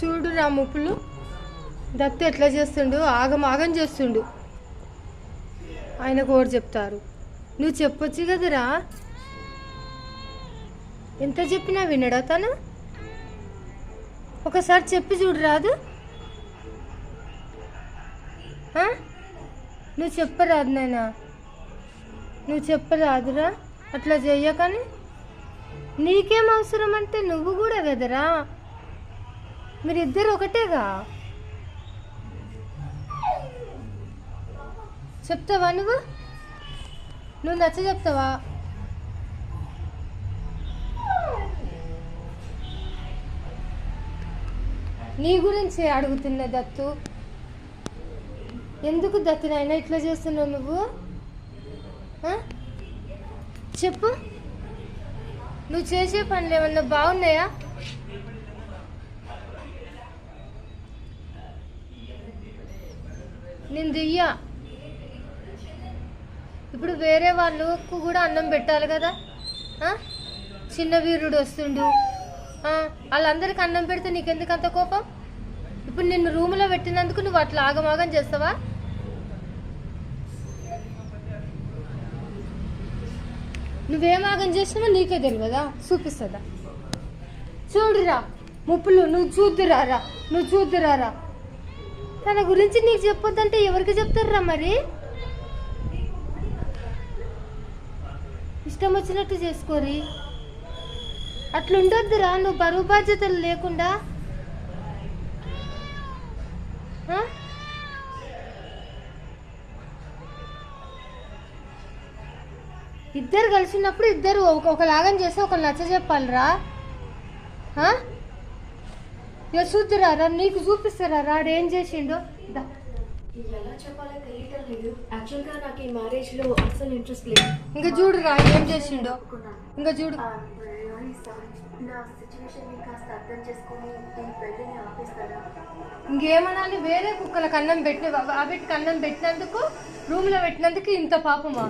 చూడు రా ముప్పులు దత్తు ఎట్లా చేస్తుండు, ఆగం చేస్తుండు. ఆయనకు ఓడి చెప్తారు, నువ్వు చెప్పొచ్చు కదరా. ఎంత చెప్పినా వినడా తను? ఒకసారి చెప్పి చూడు రాదు. నువ్వు చెప్పరాదు నాయనా, నువ్వు చెప్పరాదురా. అట్లా చెయ్యకని. నీకేం అవసరం అంటే నువ్వు కూడా కదరా, మీరిద్దరు ఒకటేగా. చెప్తావా నువ్వు నచ్చ చెప్తావా? నీ గురించి అడుగుతున్నా దత్తు. ఎందుకు దత్తు నాయనా ఇట్లా చేస్తున్నావు నువ్వు? చెప్పు, నువ్వు చేసే పనులు ఏమన్నా బాగున్నాయా? నేను దియ్యా. ఇప్పుడు వేరే వాళ్ళకు కూడా అన్నం పెట్టాలి కదా. చిన్న వీరుడు వస్తుండు, వాళ్ళందరికీ అన్నం పెడితే నీకెందుకు అంత కోపం? ఇప్పుడు నిన్ను రూములో పెట్టినందుకు నువ్వు అట్లా ఆగమాగం చేస్తావా? నువ్వేం ఆగం చేసినావో నీకే తెలియదా? చూపిస్తుందా? చూడురా ముప్పులు, నువ్వు చూద్దురారా. తన గురించి నీకు చెప్పొద్దంటే ఎవరికి చెప్తారా మరి? ఇష్టం వచ్చినట్టు చేసుకోరి. అట్లుండొద్దురా, నువ్వు బరువు బాధ్యతలు లేకుండా. ఇద్దరు కలిసినప్పుడు ఇద్దరు ఒకలాగం చేస్తే ఒకరు నచ్చ చెప్పాలిరా. ఇక చూద్దురారా, నీకు చూపిస్తారా రాడు ఏం చేసిండో. ఎలా చెప్పాలో తెలియటం లేదు. యాక్చువల్గా నాకు ఈ మ్యారేజ్లో అసలు ఇంట్రెస్ట్ లేదు. ఇంకా చూడురా ఏం చేసిండో. ఇంకా చూడు. నా సిచ్యువేషన్ కాస్త అర్థం చేసుకొని ఈ పెళ్ళిని ఆపేస్తారా? ఇంకేమనాలి? వేరే కుక్కలకు అన్నం పెట్టిన వాటికి అన్నం పెట్టినందుకు, రూమ్లో పెట్టినందుకు ఇంత పాపమా?